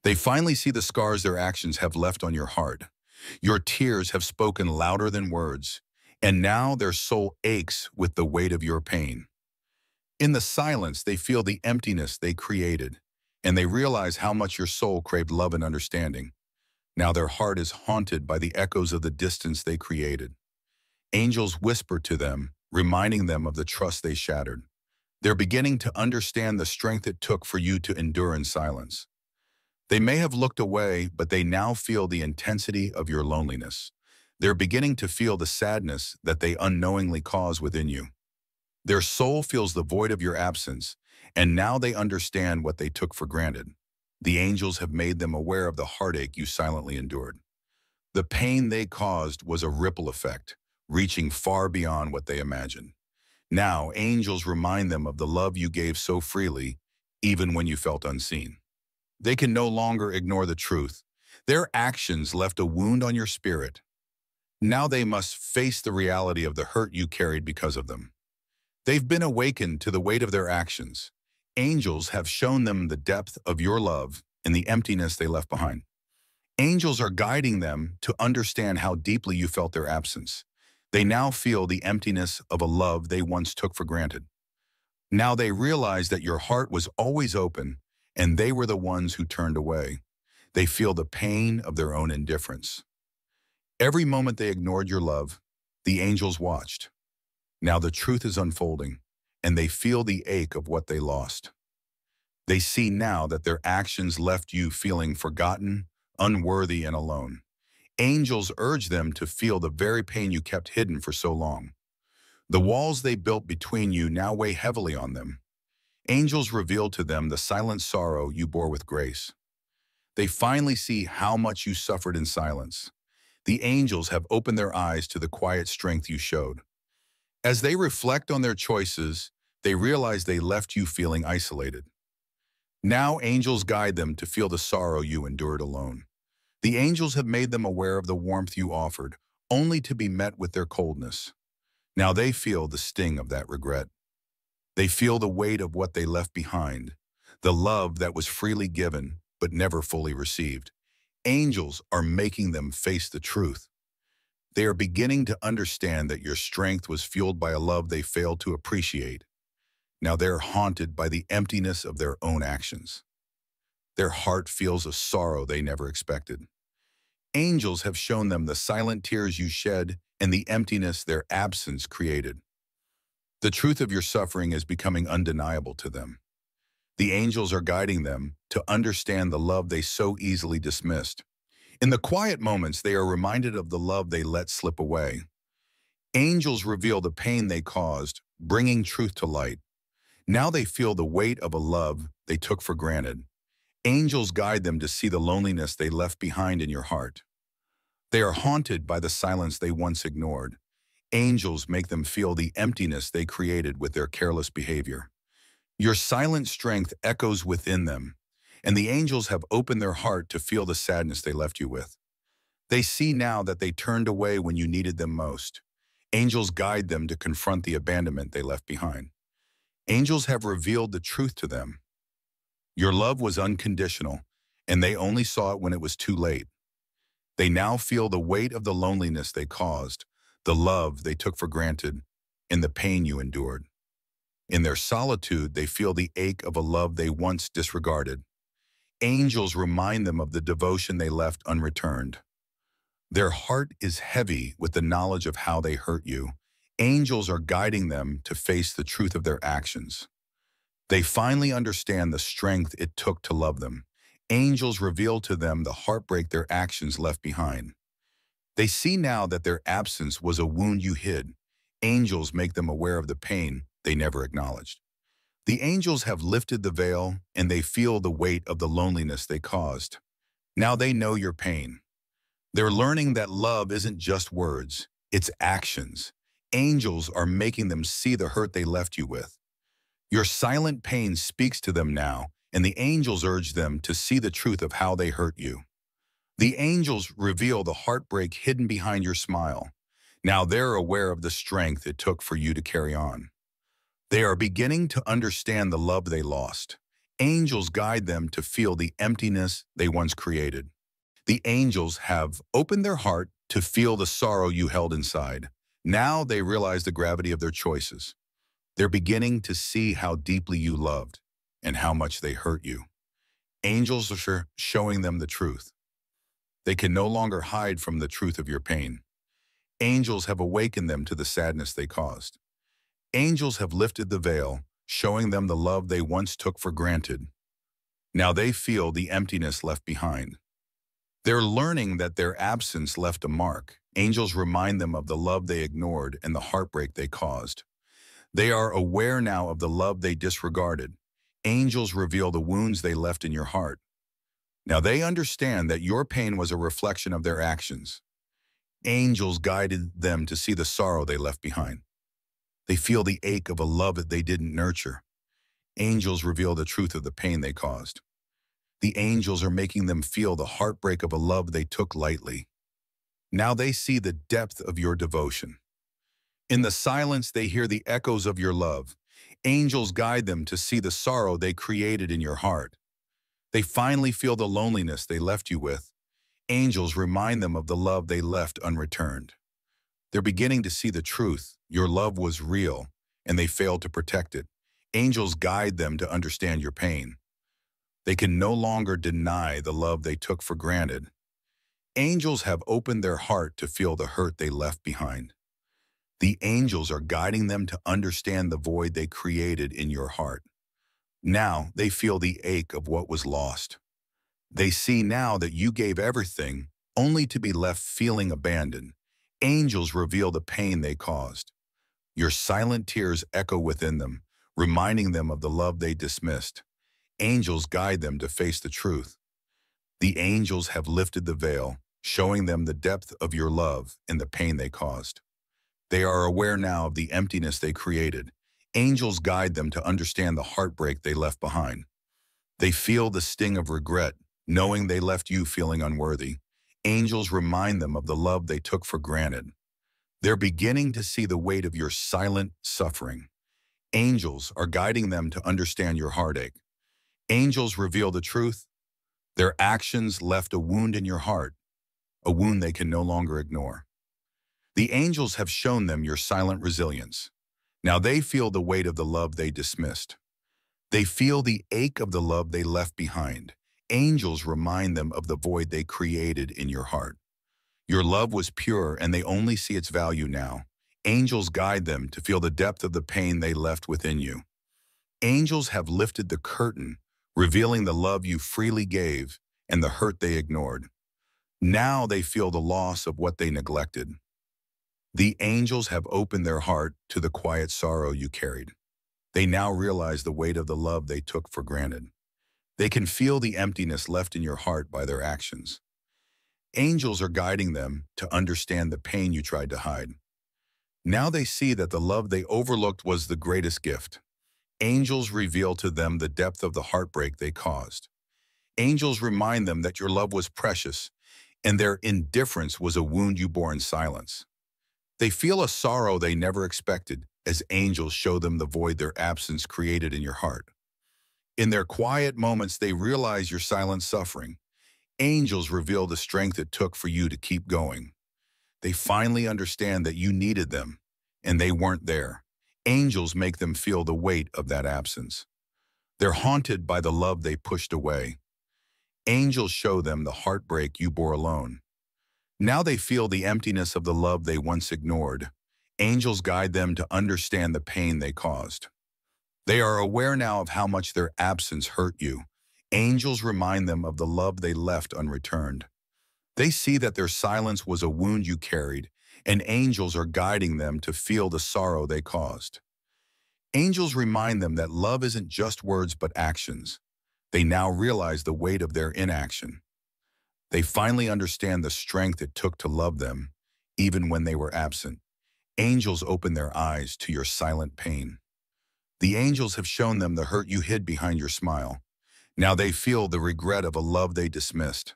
They finally see the scars their actions have left on your heart. Your tears have spoken louder than words, and now their soul aches with the weight of your pain. In the silence, they feel the emptiness they created, and they realize how much your soul craved love and understanding. Now their heart is haunted by the echoes of the distance they created. Angels whisper to them, reminding them of the trust they shattered. They're beginning to understand the strength it took for you to endure in silence. They may have looked away, but they now feel the intensity of your loneliness. They're beginning to feel the sadness that they unknowingly cause within you. Their soul feels the void of your absence, and now they understand what they took for granted. The angels have made them aware of the heartache you silently endured. The pain they caused was a ripple effect, reaching far beyond what they imagined. Now, angels remind them of the love you gave so freely, even when you felt unseen. They can no longer ignore the truth. Their actions left a wound on your spirit. Now they must face the reality of the hurt you carried because of them. They've been awakened to the weight of their actions. Angels have shown them the depth of your love and the emptiness they left behind. Angels are guiding them to understand how deeply you felt their absence. They now feel the emptiness of a love they once took for granted. Now they realize that your heart was always open, and they were the ones who turned away. They feel the pain of their own indifference. Every moment they ignored your love, the angels watched. Now the truth is unfolding, and they feel the ache of what they lost. They see now that their actions left you feeling forgotten, unworthy, and alone. Angels urge them to feel the very pain you kept hidden for so long. The walls they built between you now weigh heavily on them. Angels reveal to them the silent sorrow you bore with grace. They finally see how much you suffered in silence. The angels have opened their eyes to the quiet strength you showed. As they reflect on their choices, they realize they left you feeling isolated. Now angels guide them to feel the sorrow you endured alone. The angels have made them aware of the warmth you offered, only to be met with their coldness. Now they feel the sting of that regret. They feel the weight of what they left behind, the love that was freely given but never fully received. Angels are making them face the truth. They are beginning to understand that your strength was fueled by a love they failed to appreciate. Now they're haunted by the emptiness of their own actions. Their heart feels a sorrow they never expected. Angels have shown them the silent tears you shed and the emptiness their absence created. The truth of your suffering is becoming undeniable to them. The angels are guiding them to understand the love they so easily dismissed. In the quiet moments, they are reminded of the love they let slip away. Angels reveal the pain they caused, bringing truth to light. Now they feel the weight of a love they took for granted. Angels guide them to see the loneliness they left behind in your heart. They are haunted by the silence they once ignored. Angels make them feel the emptiness they created with their careless behavior. Your silent strength echoes within them, and the angels have opened their heart to feel the sadness they left you with. They see now that they turned away when you needed them most. Angels guide them to confront the abandonment they left behind. Angels have revealed the truth to them. Your love was unconditional, and they only saw it when it was too late. They now feel the weight of the loneliness they caused, the love they took for granted, and the pain you endured. In their solitude, they feel the ache of a love they once disregarded. Angels remind them of the devotion they left unreturned. Their heart is heavy with the knowledge of how they hurt you. Angels are guiding them to face the truth of their actions. They finally understand the strength it took to love them. Angels reveal to them the heartbreak their actions left behind. They see now that their absence was a wound you hid. Angels make them aware of the pain they never acknowledged. The angels have lifted the veil, and they feel the weight of the loneliness they caused. Now they know your pain. They're learning that love isn't just words, it's actions. Angels are making them see the hurt they left you with. Your silent pain speaks to them now, and the angels urge them to see the truth of how they hurt you. The angels reveal the heartbreak hidden behind your smile. Now they're aware of the strength it took for you to carry on. They are beginning to understand the love they lost. Angels guide them to feel the emptiness they once created. The angels have opened their heart to feel the sorrow you held inside. Now they realize the gravity of their choices. They're beginning to see how deeply you loved and how much they hurt you. Angels are showing them the truth. They can no longer hide from the truth of your pain. Angels have awakened them to the sadness they caused. Angels have lifted the veil, showing them the love they once took for granted. Now they feel the emptiness left behind. They're learning that their absence left a mark. Angels remind them of the love they ignored and the heartbreak they caused. They are aware now of the love they disregarded. Angels reveal the wounds they left in your heart. Now they understand that your pain was a reflection of their actions. Angels guided them to see the sorrow they left behind. They feel the ache of a love that they didn't nurture. Angels reveal the truth of the pain they caused. The angels are making them feel the heartbreak of a love they took lightly. Now they see the depth of your devotion. In the silence, they hear the echoes of your love. Angels guide them to see the sorrow they created in your heart. They finally feel the loneliness they left you with. Angels remind them of the love they left unreturned. They're beginning to see the truth. Your love was real, and they failed to protect it. Angels guide them to understand your pain. They can no longer deny the love they took for granted. Angels have opened their heart to feel the hurt they left behind. The angels are guiding them to understand the void they created in your heart. Now they feel the ache of what was lost. They see now that you gave everything, only to be left feeling abandoned. Angels reveal the pain they caused. Your silent tears echo within them, reminding them of the love they dismissed. Angels guide them to face the truth. The angels have lifted the veil, showing them the depth of your love and the pain they caused. They are aware now of the emptiness they created. Angels guide them to understand the heartbreak they left behind. They feel the sting of regret, knowing they left you feeling unworthy. Angels remind them of the love they took for granted. They're beginning to see the weight of your silent suffering. Angels are guiding them to understand your heartache. Angels reveal the truth. Their actions left a wound in your heart, a wound they can no longer ignore. The angels have shown them your silent resilience. Now they feel the weight of the love they dismissed. They feel the ache of the love they left behind. Angels remind them of the void they created in your heart. Your love was pure and they only see its value now. Angels guide them to feel the depth of the pain they left within you. Angels have lifted the curtain, revealing the love you freely gave and the hurt they ignored. Now they feel the loss of what they neglected. The angels have opened their heart to the quiet sorrow you carried. They now realize the weight of the love they took for granted. They can feel the emptiness left in your heart by their actions. Angels are guiding them to understand the pain you tried to hide. Now they see that the love they overlooked was the greatest gift. Angels reveal to them the depth of the heartbreak they caused. Angels remind them that your love was precious, and their indifference was a wound you bore in silence. They feel a sorrow they never expected as angels show them the void their absence created in your heart. In their quiet moments, they realize your silent suffering. Angels reveal the strength it took for you to keep going. They finally understand that you needed them, and they weren't there. Angels make them feel the weight of that absence. They're haunted by the love they pushed away. Angels show them the heartbreak you bore alone. Now they feel the emptiness of the love they once ignored. Angels guide them to understand the pain they caused. They are aware now of how much their absence hurt you. Angels remind them of the love they left unreturned. They see that their silence was a wound you carried, and angels are guiding them to feel the sorrow they caused. Angels remind them that love isn't just words but actions. They now realize the weight of their inaction. They finally understand the strength it took to love them, even when they were absent. Angels open their eyes to your silent pain. The angels have shown them the hurt you hid behind your smile. Now they feel the regret of a love they dismissed.